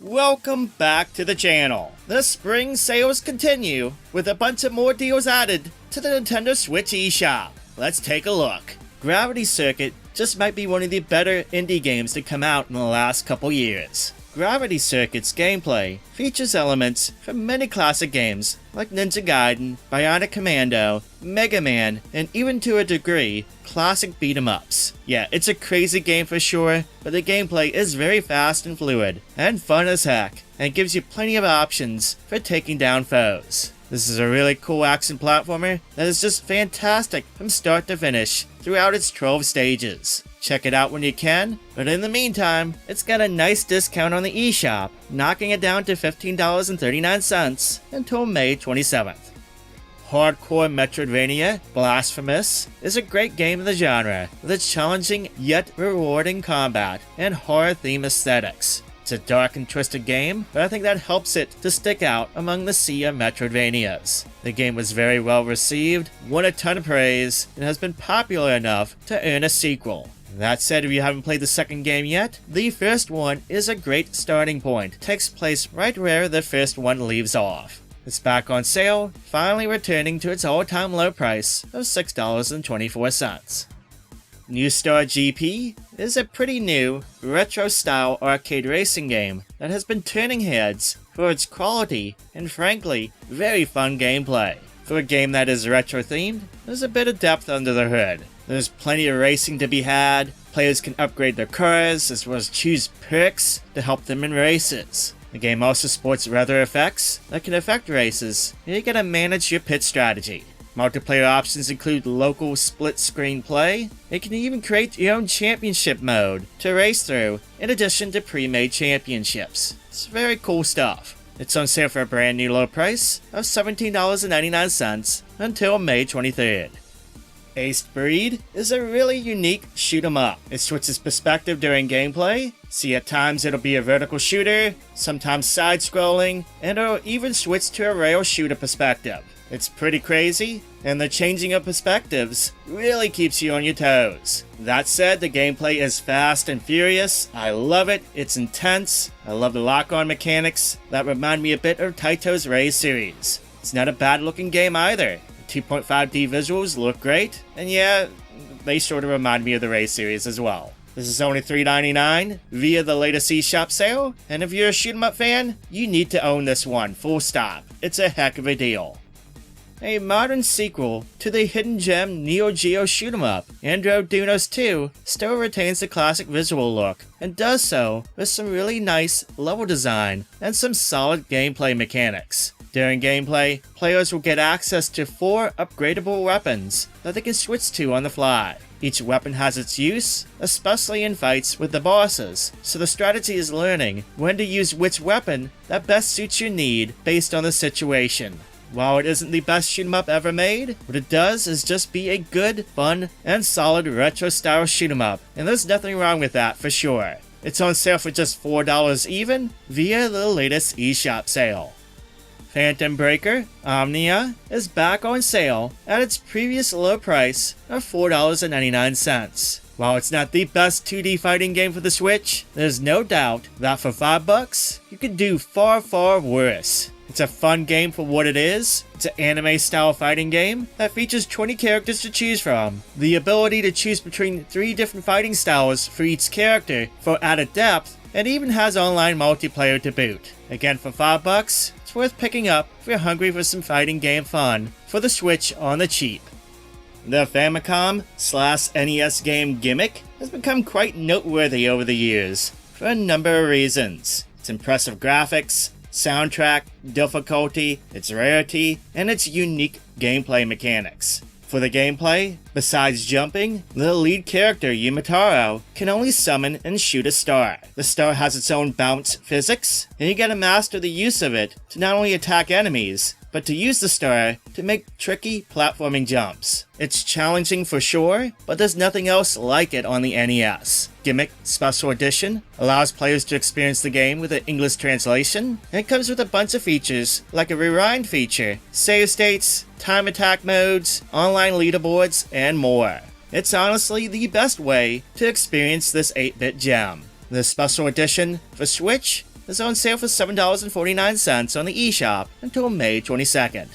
Welcome back to the channel. The spring sales continue, with a bunch of more deals added to the Nintendo Switch eShop. Let's take a look. Gravity Circuit just might be one of the better indie games to come out in the last couple years. Gravity Circuit's gameplay features elements from many classic games like Ninja Gaiden, Bionic Commando, Mega Man, and even to a degree, classic beat-em-ups. Yeah, it's a crazy game for sure, but the gameplay is very fast and fluid, and fun as heck, and gives you plenty of options for taking down foes. This is a really cool action platformer that is just fantastic from start to finish throughout its 12 stages. Check it out when you can, but in the meantime, it's got a nice discount on the eShop, knocking it down to $15.39 until May 27th. Hardcore Metroidvania, Blasphemous, is a great game of the genre, with its challenging yet rewarding combat and horror-themed aesthetics. It's a dark and twisted game, but I think that helps it to stick out among the sea of Metroidvanias. The game was very well received, won a ton of praise, and has been popular enough to earn a sequel. That said, if you haven't played the second game yet, the first one is a great starting point. It takes place right where the first one leaves off. It's back on sale, finally returning to its all-time low price of $6.24. New Star GP is a pretty new, retro-style arcade racing game that has been turning heads for its quality and frankly, very fun gameplay. For a game that is retro-themed, there's a bit of depth under the hood. There's plenty of racing to be had, players can upgrade their cars as well as choose perks to help them in races. The game also sports weather effects that can affect races, and you gotta manage your pit strategy. Multiplayer options include local split-screen play. You can even create your own championship mode to race through, in addition to pre-made championships. It's very cool stuff. It's on sale for a brand new low price of $17.99 until May 23rd. Astebreed is a really unique shoot-'em-up. It switches perspective during gameplay. See, at times it'll be a vertical shooter, sometimes side-scrolling, and it'll even switch to a rail shooter perspective. It's pretty crazy, and the changing of perspectives really keeps you on your toes. That said, the gameplay is fast and furious. I love it, it's intense. I love the lock-on mechanics that remind me a bit of Taito's Ray series. It's not a bad-looking game either. 2.5D visuals look great, and yeah, they sort of remind me of the Ray series as well. This is only $3.99 via the latest eShop sale, and if you're a shoot-'em-up fan, you need to own this one, full stop. It's a heck of a deal. A modern sequel to the hidden gem Neo Geo shoot-'em-up, Andro Dunos II still retains the classic visual look, and does so with some really nice level design and some solid gameplay mechanics. During gameplay, players will get access to 4 upgradable weapons that they can switch to on the fly. Each weapon has its use, especially in fights with the bosses, so the strategy is learning when to use which weapon that best suits your need based on the situation. While it isn't the best shoot-'em-up ever made, what it does is just be a good, fun, and solid retro-style shoot-'em-up, and there's nothing wrong with that for sure. It's on sale for just $4 even via the latest eShop sale. Phantom Breaker, Omnia, is back on sale at its previous low price of $4.99. While it's not the best 2D fighting game for the Switch, there's no doubt that for $5, you could do far, far worse. It's a fun game for what it is. It's an anime-style fighting game that features 20 characters to choose from, the ability to choose between 3 different fighting styles for each character for added depth, and even has online multiplayer to boot. Again, for $5, it's worth picking up if you're hungry for some fighting game fun for the Switch on the cheap. The Famicom/NES game Gimmick has become quite noteworthy over the years for a number of reasons. Its impressive graphics, soundtrack, difficulty, its rarity, and its unique gameplay mechanics. For the gameplay, besides jumping, the lead character, Yumitaro, can only summon and shoot a star. The star has its own bounce physics, and you gotta master the use of it to not only attack enemies, but to use the star to make tricky platforming jumps. It's challenging for sure, but there's nothing else like it on the NES. Gimmick Special Edition allows players to experience the game with an English translation, and it comes with a bunch of features like a rewind feature, save states, time attack modes, online leaderboards, and more. It's honestly the best way to experience this 8-bit gem. The Special Edition for Switch is on sale for $7.49 on the eShop until May 22nd.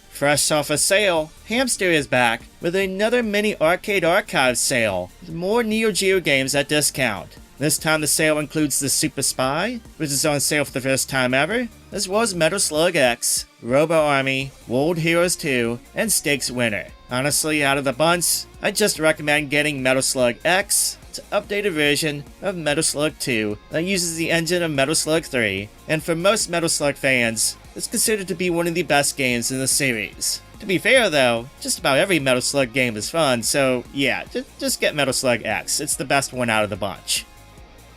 Fresh off a sale, Hamster is back with another mini arcade archive sale with more Neo Geo games at discount. This time the sale includes the Super Spy, which is on sale for the first time ever, as well as Metal Slug X, Robo Army, World Heroes 2, and Stakes Winner. Honestly, out of the bunch, I just recommend getting Metal Slug X. It's an updated version of Metal Slug 2 that uses the engine of Metal Slug 3, and for most Metal Slug fans, it's considered to be one of the best games in the series. To be fair though, just about every Metal Slug game is fun, so yeah, just get Metal Slug X, it's the best one out of the bunch.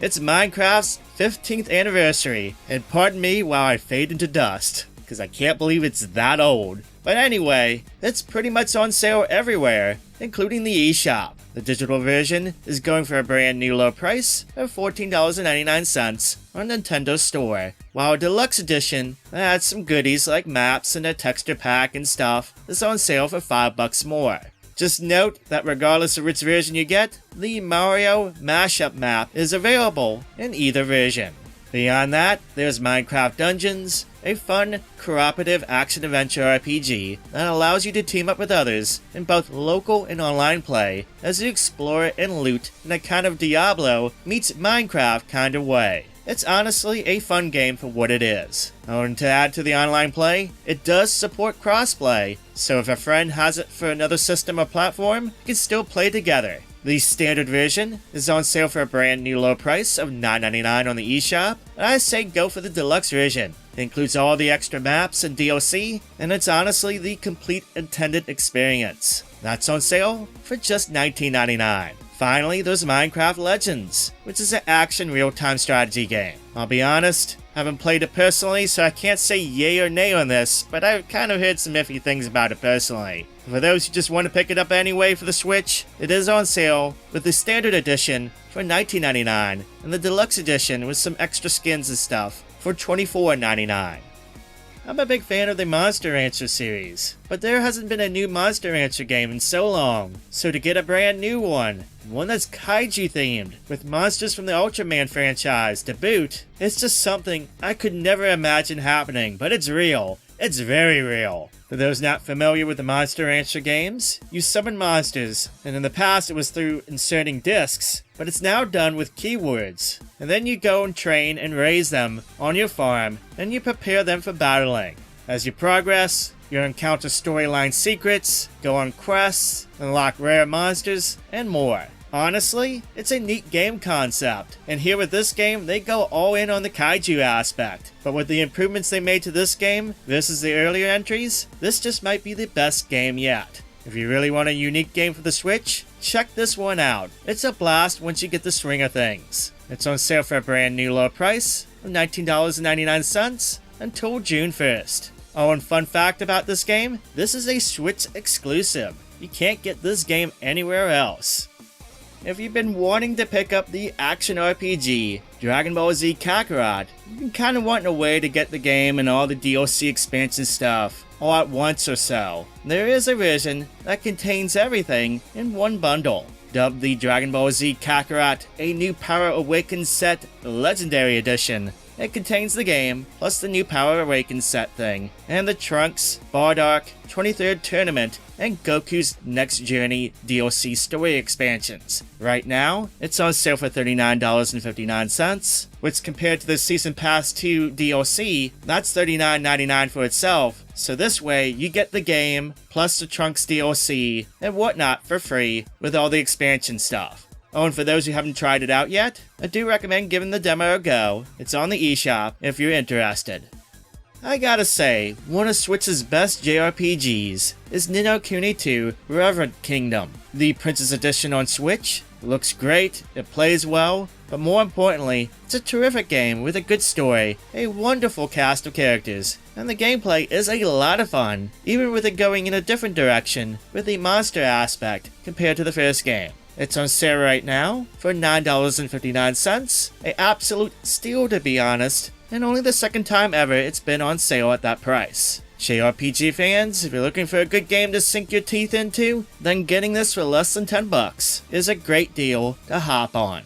It's Minecraft's 15th anniversary, and pardon me while I fade into dust, because I can't believe it's that old. But anyway, it's pretty much on sale everywhere, including the eShop. The digital version is going for a brand new low price of $14.99 on Nintendo Store, while a deluxe edition that adds some goodies like maps and a texture pack and stuff is on sale for $5 more. Just note that regardless of which version you get, the Mario Mashup map is available in either version. Beyond that, there's Minecraft Dungeons, a fun, cooperative action-adventure RPG that allows you to team up with others in both local and online play as you explore and loot in a kind of Diablo meets Minecraft kind of way. It's honestly a fun game for what it is. And to add to the online play, it does support crossplay, so if a friend has it for another system or platform, you can still play together. The standard version is on sale for a brand new low price of $9.99 on the eShop, and I say go for the deluxe version. It includes all the extra maps and DLC, and it's honestly the complete intended experience. That's on sale for just $19.99. Finally, there's Minecraft Legends, which is an action real-time strategy game. I'll be honest, I haven't played it personally, so I can't say yay or nay on this, but I've kind of heard some iffy things about it personally. For those who just want to pick it up anyway for the Switch, it is on sale with the standard edition for $19.99 and the deluxe edition with some extra skins and stuff for $24.99. I'm a big fan of the Monster Rancher series, but there hasn't been a new Monster Rancher game in so long, so to get a brand new one that's Kaiju themed, with monsters from the Ultraman franchise to boot, it's just something I could never imagine happening, but it's real. It's very real. For those not familiar with the Monster Rancher games, you summon monsters, and in the past it was through inserting discs, but it's now done with keywords. And then you go and train and raise them on your farm, and you prepare them for battling. As you progress, you'll encounter storyline secrets, go on quests, unlock rare monsters, and more. Honestly, it's a neat game concept, and here with this game, they go all in on the kaiju aspect. But with the improvements they made to this game versus the earlier entries, this just might be the best game yet. If you really want a unique game for the Switch, check this one out. It's a blast once you get the swing of things. It's on sale for a brand new low price of $19.99 until June 1st. Oh, and fun fact about this game, this is a Switch exclusive. You can't get this game anywhere else. If you've been wanting to pick up the action RPG Dragon Ball Z Kakarot, you've been kind of wanting a way to get the game and all the DLC expansion stuff all at once or so, there is a version that contains everything in one bundle. Dubbed the Dragon Ball Z Kakarot A New Power Awakens Set Legendary Edition. It contains the game, plus the new Power Awakens set thing, and the Trunks, Bardock, 23rd Tournament, and Goku's Next Journey DLC story expansions. Right now, it's on sale for $39.59, which compared to the Season Pass 2 DLC, that's $39.99 for itself, so this way you get the game, plus the Trunks DLC, and whatnot for free with all the expansion stuff. Oh, and for those who haven't tried it out yet, I do recommend giving the demo a go. It's on the eShop if you're interested. I gotta say, one of Switch's best JRPGs is Ni no Kuni 2 Revenant Kingdom. The Princess Edition on Switch looks great, it plays well, but more importantly, it's a terrific game with a good story, a wonderful cast of characters, and the gameplay is a lot of fun, even with it going in a different direction with the monster aspect compared to the first game. It's on sale right now for $9.59, an absolute steal to be honest, and only the second time ever it's been on sale at that price. JRPG fans, if you're looking for a good game to sink your teeth into, then getting this for less than $10 is a great deal to hop on.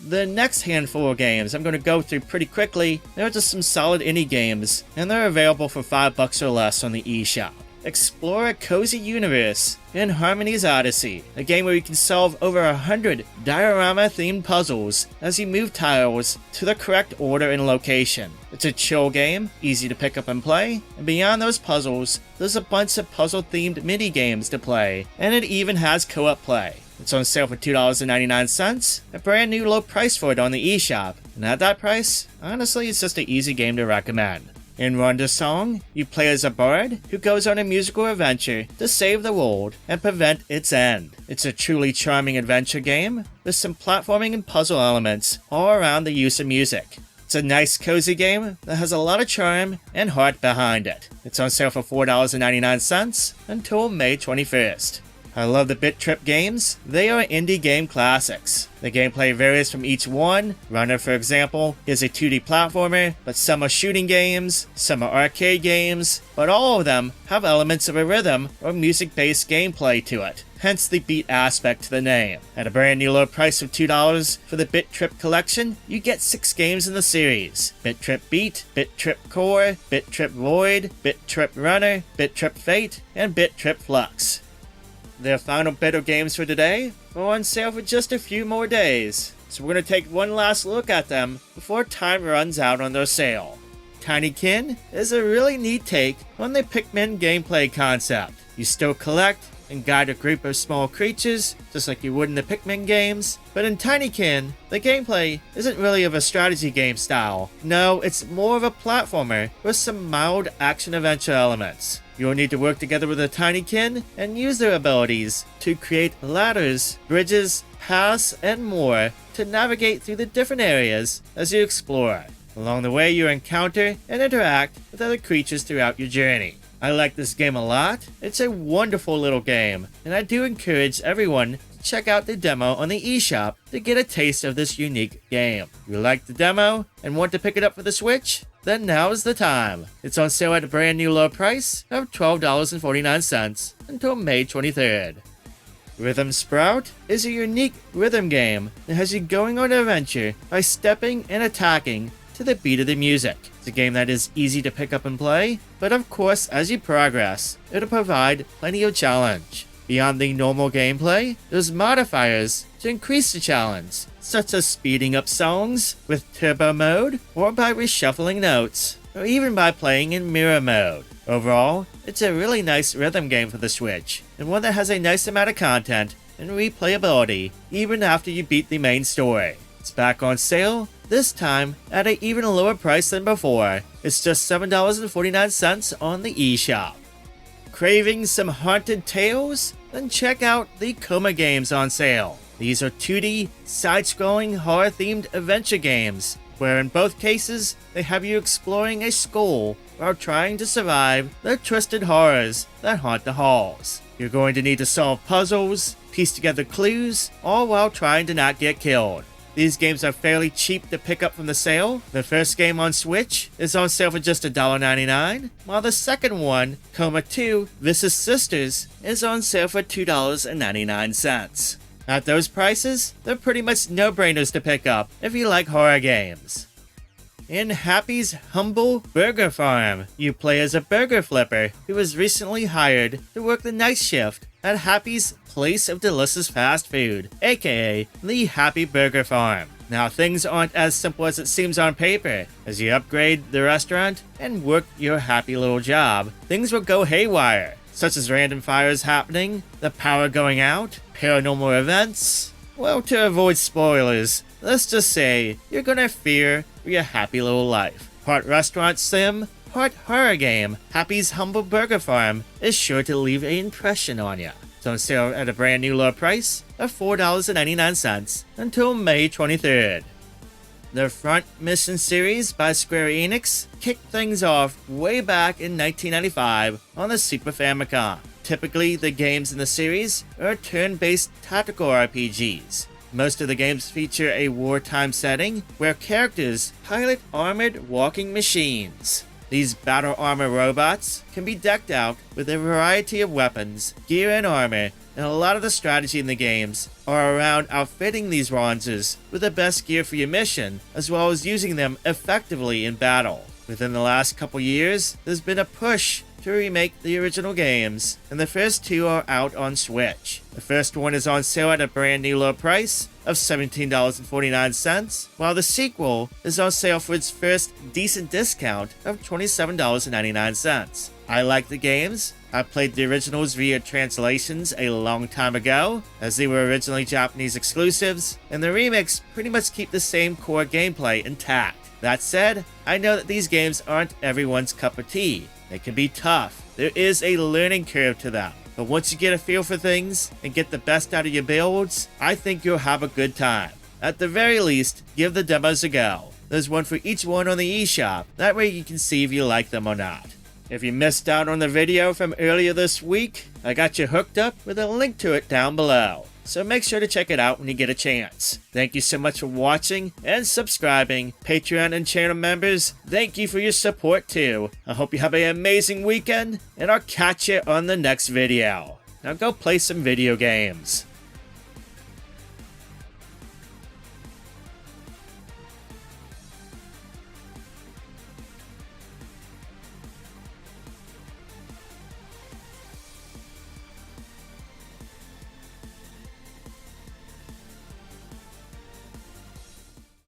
The next handful of games I'm going to go through pretty quickly. They're just some solid indie games, and they're available for $5 or less on the eShop. Explore a cozy universe in Harmony's Odyssey, a game where you can solve over 100 diorama-themed puzzles as you move tiles to the correct order and location. It's a chill game, easy to pick up and play, and beyond those puzzles, there's a bunch of puzzle-themed mini-games to play, and it even has co-op play. It's on sale for $2.99, a brand new low price for it on the eShop, and at that price, honestly it's just an easy game to recommend. In Wandersong, you play as a bard who goes on a musical adventure to save the world and prevent its end. It's a truly charming adventure game with some platforming and puzzle elements all around the use of music. It's a nice cozy game that has a lot of charm and heart behind it. It's on sale for $4.99 until May 21st. I love the BIT.TRIP games. They are indie game classics. The gameplay varies from each one. Runner, for example, is a 2D platformer, but some are shooting games, some are arcade games, but all of them have elements of a rhythm or music-based gameplay to it, hence the beat aspect to the name. At a brand new low price of $2 for the BIT.TRIP collection, you get 6 games in the series: BIT.TRIP Beat, BIT.TRIP Core, BIT.TRIP Void, BIT.TRIP Runner, BIT.TRIP Fate, and BIT.TRIP Flux. Their final bit of games for today are on sale for just a few more days, so we're going to take one last look at them before time runs out on their sale. Tinykin is a really neat take on the Pikmin gameplay concept. You still collect and guide a group of small creatures, just like you would in the Pikmin games, but in Tinykin, the gameplay isn't really of a strategy game style. No, it's more of a platformer with some mild action-adventure elements. You'll need to work together with a Tinykin and use their abilities to create ladders, bridges, paths, and more to navigate through the different areas as you explore. Along the way, you encounter and interact with other creatures throughout your journey. I like this game a lot. It's a wonderful little game, and I do encourage everyone to check out the demo on the eShop to get a taste of this unique game. If you like the demo and want to pick it up for the Switch, then now is the time. It's on sale at a brand new low price of $12.49 until May 23rd. Rhythm Sprout is a unique rhythm game that has you going on an adventure by stepping and attacking to the beat of the music. It's a game that is easy to pick up and play, but of course as you progress, it'll provide plenty of challenge. Beyond the normal gameplay, there's modifiers to increase the challenge, such as speeding up songs with turbo mode, or by reshuffling notes, or even by playing in mirror mode. Overall, it's a really nice rhythm game for the Switch, and one that has a nice amount of content and replayability, even after you beat the main story. It's back on sale, this time at an even lower price than before. It's just $7.49 on the eShop. Craving some haunted tales? Then check out the Coma games on sale. These are 2D, side-scrolling, horror-themed adventure games, where in both cases, they have you exploring a school while trying to survive the twisted horrors that haunt the halls. You're going to need to solve puzzles, piece together clues, all while trying to not get killed. These games are fairly cheap to pick up from the sale. The first game on Switch is on sale for just $1.99, while the second one, Coma 2 Vicious Sisters, is on sale for $2.99. At those prices, they're pretty much no-brainers to pick up if you like horror games. In Happy's Humble Burger Farm, you play as a burger flipper who was recently hired to work the night shift at Happy's Place of Delicious Fast Food, aka the Happy Burger Farm. Now, things aren't as simple as it seems on paper. As you upgrade the restaurant and work your happy little job, things will go haywire, such as random fires happening, the power going out, paranormal events. Well, to avoid spoilers, let's just say you're gonna fear for your happy little life. Part restaurant sim, part horror game, Happy's Humble Burger Farm is sure to leave an impression on you. It's on sale at a brand new low price of $4.99 until May 23rd. The Front Mission series by Square Enix kicked things off way back in 1995 on the Super Famicom. Typically, the games in the series are turn-based tactical RPGs. Most of the games feature a wartime setting where characters pilot armored walking machines. These battle armor robots can be decked out with a variety of weapons, gear, and armor and a lot of the strategy in the games are around outfitting these bronzes with the best gear for your mission, as well as using them effectively in battle. Within the last couple years, there's been a push to remake the original games, and the first two are out on Switch. The first one is on sale at a brand new low price of $17.49, while the sequel is on sale for its first decent discount of $27.99. I like the games. I played the originals via translations a long time ago, as they were originally Japanese exclusives, and the remakes pretty much keep the same core gameplay intact. That said, I know that these games aren't everyone's cup of tea. They can be tough. There is a learning curve to them. But once you get a feel for things and get the best out of your builds, I think you'll have a good time. At the very least, give the demos a go. There's one for each one on the eShop. That way you can see if you like them or not. If you missed out on the video from earlier this week, I got you hooked up with a link to it down below. So make sure to check it out when you get a chance. Thank you so much for watching and subscribing. Patreon and channel members, thank you for your support too. I hope you have an amazing weekend, and I'll catch you on the next video. Now go play some video games.